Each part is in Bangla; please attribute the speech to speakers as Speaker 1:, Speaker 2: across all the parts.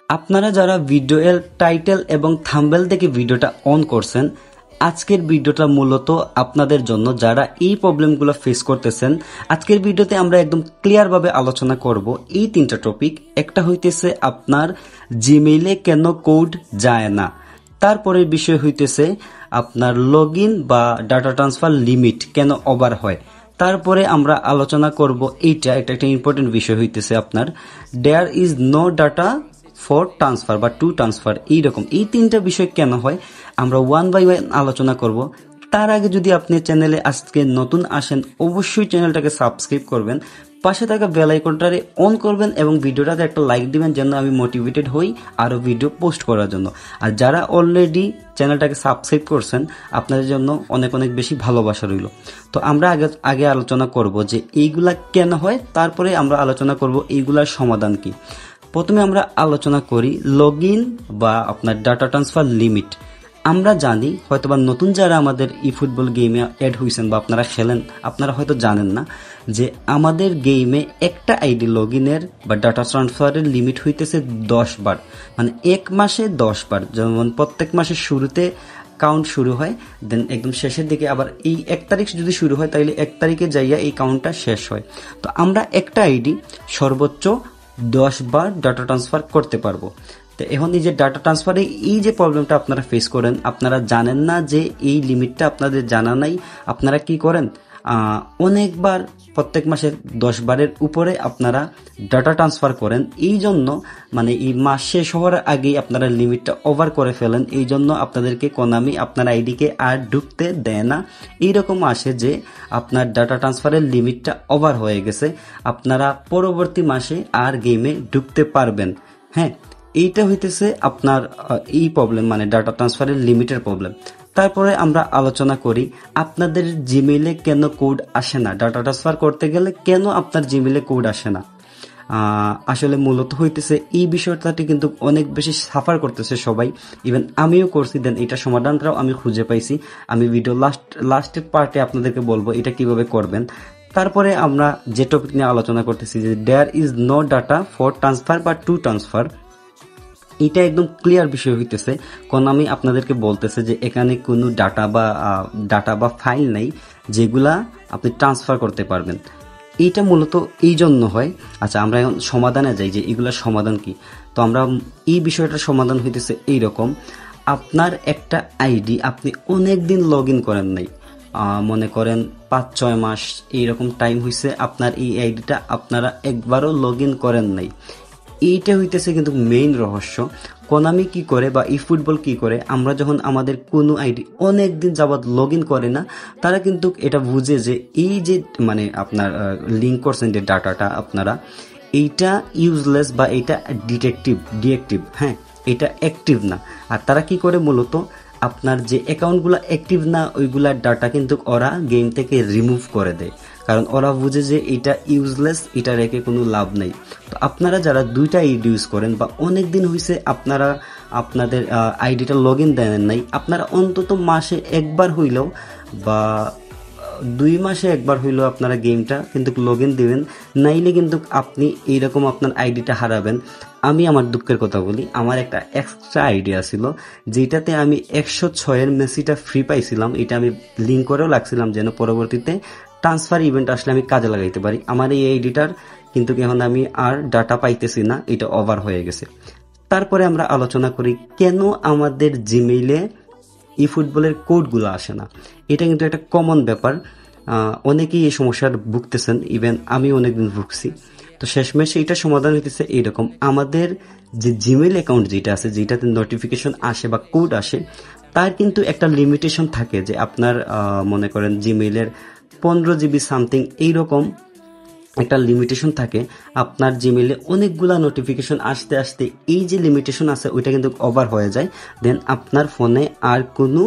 Speaker 1: আপনারা যারা ভিডিওর টাইটেল এবং থাম্বনেল দেখে ভিডিওটা অন করছেন, আজকের ভিডিওটা মূলত আপনাদের জন্য যারা এই প্রবলেমগুলো ফেস করতেছেন। আজকের ভিডিওতে আমরা একদম ক্লিয়ার ভাবে আলোচনা করব এই তিনটা টপিক। একটা হইতেছে আপনার জিমেইলে কেন কোড যায় না, তারপরের বিষয় হইতেছে আপনার লগইন বা ডাটা ট্রান্সফার লিমিট কেন ওভার হয়, তারপরে আমরা আলোচনা করব এইটা একটা ইম্পর্টেন্ট বিষয় হইতেছে আপনার there is no data for transfer বা টু ট্রান্সফার। এইরকম এই তিনটা বিষয় কেন হয় আমরা ওয়ান বাই ওয়ান আলোচনা করব। তার আগে যদি আপনি চ্যানেলে আজকে নতুন আসেন, অবশ্যই চ্যানেলটাকে সাবস্ক্রাইব করবেন, পাশে থাকা বেল আইকনটারে অন করবেন এবং ভিডিওটাতে একটা লাইক দিবেন যেন আমি মোটিভেটেড হই আরও ভিডিও পোস্ট করার জন্য। আর যারা অলরেডি চ্যানেলটাকে সাবস্ক্রাইব করছেন, আপনাদের জন্য অনেক অনেক বেশি ভালোবাসা রইল। তো আমরা আগে আলোচনা করব যে এইগুলা কেন হয়, তারপরে আমরা আলোচনা করব এইগুলার সমাধান কি। প্রথমে আমরা আলোচনা করি লগইন বা আপনার ডাটা ট্রান্সফার লিমিট। আমরা জানি হয়তোবা নতুন যারা আমাদের ই ফুটবল গেমে অ্যাড হয়েছেন বা আপনারা খেলেন, আপনারা হয়তো জানেন না যে আমাদের গেমে একটা আইডি লগইনের বা ডাটা ট্রান্সফারের লিমিট হইতেছে 10 বার, মানে এক মাসে 10 বার। যেমন প্রত্যেক মাসের শুরুতে কাউন্ট শুরু হয়, দেন একদম শেষের দিকে আবার এই 1 তারিখ যদি শুরু হয় তাহলে 1 তারিখে যাইয়া এই কাউন্টটা শেষ হয়। তো আমরা একটা আইডি সর্বোচ্চ 10 বার ডাটা ট্রান্সফার করতে পারবো। তো এখন এই যে ডাটা ট্রান্সফারে এই যে প্রবলেমটা আপনারা ফেস করেন, আপনারা জানেন না যে এই লিমিটটা আপনাদের জানা নাই। আপনারা কি করেন, অনেকবার প্রত্যেক মাসের 10 বারের উপরে আপনারা ডাটা ট্রান্সফার করেন। এই জন্য মানে এই মাস শেষ হওয়ার আগেই আপনারা লিমিটটা ওভার করে ফেলেন। এই জন্য আপনাদেরকে কোনামি আপনার আইডিকে আর ঢুকতে দেয় না। এইরকম আসে যে আপনার ডাটা ট্রান্সফারের লিমিটটা ওভার হয়ে গেছে, আপনারা পরবর্তী মাসে আর গেমে ঢুকতে পারবেন। হ্যাঁ, এইটা হইতেছে আপনার এই প্রবলেম, মানে ডাটা ট্রান্সফারের লিমিটের প্রবলেম। তারপরে আমরা আলোচনা করি আপনাদের জিমেইলে কেন কোড আসে না, ডাটা ট্রান্সফার করতে গেলে কেন আপনার জিমেইলে কোড আসে না। আসলে মূলত হইতেছে এই বিষয়টাতে কিন্তু অনেক বেশি সাফার করতেছে সবাই, ইভেন আমিও করছি। দেন এটা সমাধানটাও আমি খুঁজে পাইছি। আমি ভিডিও লাস্টের পার্টে আপনাদেরকে বলবো এটা কিভাবে করবেন। তারপরে আমরা যে টপিক নিয়ে আলোচনা করতেছি যে there is no data for transfer বা টু ট্রান্সফার, এটা একদম ক্লিয়ার বিষয় হইতেছে। কারণ আমি আপনাদেরকে বলতেছে যে এখানে কোনো ডাটা বা ফাইল নেই যেগুলা আপনি ট্রান্সফার করতে পারবেন। এইটা মূলত এই জন্য হয়। আচ্ছা, আমরা এখন সমাধানে যাই যে এগুলার সমাধান কি। তো আমরা এই বিষয়টার সমাধান হইতেছে এইরকম, আপনার একটা আইডি আপনি অনেক দিন লগ ইন করেন নাই, মনে করেন 5-6 মাস এইরকম টাইম হয়েছে আপনার এই আইডিটা আপনারা একবারও লগ ইন করেন নাই। এইটা হইতেছে কিন্তু মেইন রহস্য। কোনামি কি করে বা ই ফুটবল কি করে, আমরা যখন আমাদের কোনো আইডি অনেক দিন যাবৎ লগ ইন করে না, তারা কিন্তু এটা বুঝে যে এই যে মানে আপনার লিঙ্ক করছেন যে ডাটাটা আপনারা, এইটা ইউজলেস বা এটা ডিএক্টিভ। হ্যাঁ, এটা অ্যাক্টিভ না। আর তারা কি করে মূলত আপনার যে অ্যাকাউন্টগুলো অ্যাক্টিভ না ওইগুলার ডাটা কিন্তু ওরা গেম থেকে রিমুভ করে দেয়, কারণ ওরা বুঝে যে এটা ইউজলেস, এটা রেখে কোনো লাভ নেই। তো আপনারা যারা দুইটা আইডি ইউজ করেন বা অনেক দিন হয়েছে আপনারা আপনাদের আইডিটা লগ ইন দেন নাই, আপনারা অন্তত মাসে একবার হইলেও বা 2 মাসে একবার হইলেও আপনারা গেমটা কিন্তু লগ ইন দেবেন, নাইলে কিন্তু আপনি এইরকম আপনার আইডিটা হারাবেন। আমি আমার দুঃখের কথা বলি, আমার একটা এক্সট্রা আইডিয়া ছিল যেটাতে আমি 106-এর মেসিটা ফ্রি পাইছিলাম। এটা আমি লিঙ্ক করেও রাখছিলাম যেন পরবর্তীতে ট্রান্সফার ইভেন্ট আসলে আমি কাজে লাগাইতে পারি। আমার এই আইডিটার কিন্তু এখন আমি আর ডাটা পাইতেছি না, এটা ওভার হয়ে গেছে। তারপরে আমরা আলোচনা করি কেন আমাদের জিমেইলে ই ফুটবলের কোডগুলো আসে না। এটা কিন্তু একটা কমন ব্যাপার, অনেকেই এই সমস্যার ভুগতেছেন, ইভেন আমি অনেকদিন ভুগছি। তো শেষমেশ এইটা সমাধান হইতেছে এইরকম, আমাদের যে জিমেইল অ্যাকাউন্ট যেটা আছে, যেটাতে নোটিফিকেশন আসে বা কোড আসে, তার কিন্তু একটা লিমিটেশন থাকে যে আপনার মনে করেন জিমেইলের 15 জিবি সামথিং এইরকম একটা লিমিটেশন থাকে। আপনার জিমেইলে অনেকগুলা নোটিফিকেশন আসতে আসতে এই যে লিমিটেশন আছে ওইটা কিন্তু ওভার হয়ে যায়, দেন আপনার ফোনে আর কোনো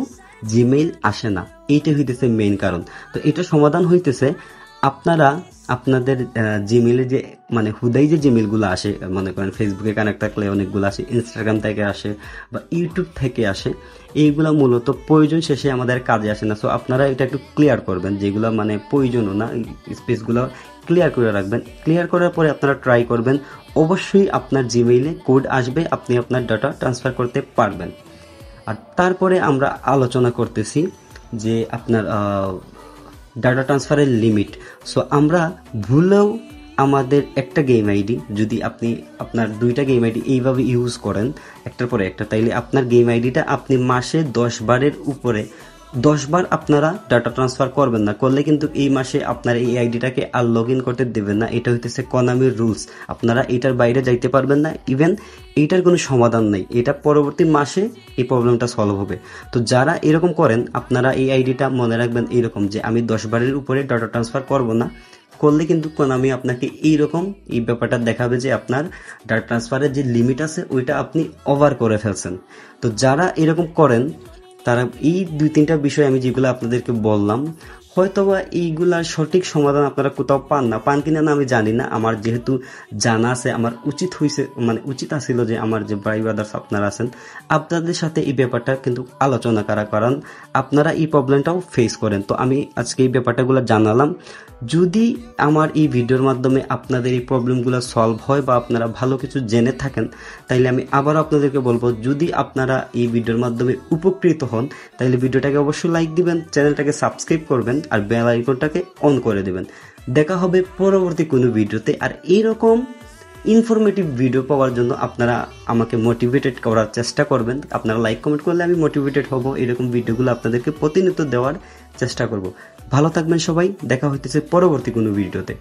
Speaker 1: জিমেইল আসে না। এইটা হইতেছে মেইন কারণ। তো এটা সমাধান হইতেছে আপনারা আপনাদের জিমেলে যে মানে হুদাই যে জিমেলগুলো আসে, মনে করেন ফেসবুকে কানেক্ট থাকলে অনেকগুলো আসে, ইনস্টাগ্রাম থেকে আসে বা ইউটিউব থেকে আসে, এইগুলা মূলত প্রয়োজন শেষে আমাদের কাজে আসে না। সো আপনারা এটা একটু ক্লিয়ার করবেন, যেগুলো মানে প্রয়োজনও না, স্পেসগুলো ক্লিয়ার করে রাখবেন। ক্লিয়ার করার পরে আপনারা ট্রাই করবেন, অবশ্যই আপনার জিমেইলে কোড আসবে, আপনি আপনার ডাটা ট্রান্সফার করতে পারবেন। আর তারপরে আমরা আলোচনা করতেছি যে আপনার ডাটা ট্রান্সফারের লিমিট। সো আমরা ভুলেও আমাদের একটা গেম আইডি, যদি আপনি আপনার 2টা গেম আইডি এইভাবে ইউজ করেন একটার পরে একটা, তাইলে আপনার গেম আইডিটা আপনি মাসে 10 বারের উপরে 10 বার আপনারা ডাটা ট্রান্সফার করবেন না, করলে কিন্তু এই মাসে আপনার এই আইডিটাকে আর লগ ইন করতে দেবেন না। এটা হইতেছে কোনামির রুলস, আপনারা এটার বাইরে যাইতে পারবেন না। ইভেন এইটার কোনো সমাধান নেই, এটা পরবর্তী মাসে এই প্রবলেমটা সলভ হবে। তো যারা এরকম করেন, আপনারা এই আইডিটা মনে রাখবেন এইরকম, যে আমি 10 বারের উপরে ডাটা ট্রান্সফার করব না, করলে কিন্তু কোনামি আপনাকে এইরকম এই ব্যাপারটা দেখাবে যে আপনার ডাটা ট্রান্সফারের যে লিমিট আছে ওইটা আপনি ওভার করে ফেলছেন। তো যারা এরকম করেন তারা এই 2-3টা বিষয় আমি যেগুলো আপনাদেরকে বললাম, হয়তোবা এইগুলার সঠিক সমাধান আপনারা কোথাও পান কিনা না আমি জানি না। আমার যেহেতু জানা আছে, আমার উচিত হয়েছে, মানে উচিত আছিল যে আমার যে ভাই ব্রাদার্স আপনারা আছেন, আপনাদের সাথে এই ব্যাপারটা কিন্তু আলোচনা করা, কারণ আপনারা এই প্রবলেমটাও ফেস করেন। তো আমি আজকে এই ব্যাপারটাগুলো জানালাম। যদি আমার এই ভিডিওর মাধ্যমে আপনাদের এই প্রবলেমগুলো সলভ হয় বা আপনারা ভালো কিছু জেনে থাকেন, তাইলে আমি আবারও আপনাদেরকে বলবো, যদি আপনারা এই ভিডিওর মাধ্যমে উপকৃত হন, তাইলে ভিডিওটাকে অবশ্যই লাইক দিবেন, চ্যানেলটাকে সাবস্ক্রাইব করবেন আর বেল আইকনটাকে অন করে দেবেন। দেখা হবে পরবর্তী কোনো ভিডিওতে। আর এইরকম ইনফরমেটিভ ভিডিও পাওয়ার জন্য আপনারা আমাকে মোটিভেটেড করার চেষ্টা করবেন। আপনারা লাইক কমেন্ট করলে আমি মোটিভেটেড হব, এরকম ভিডিওগুলো আপনাদেরকে প্রতিনিয়ত দেওয়ার চেষ্টা করব। ভালো থাকবেন সবাই, দেখা হইতেছে পরবর্তী কোনো ভিডিওতে।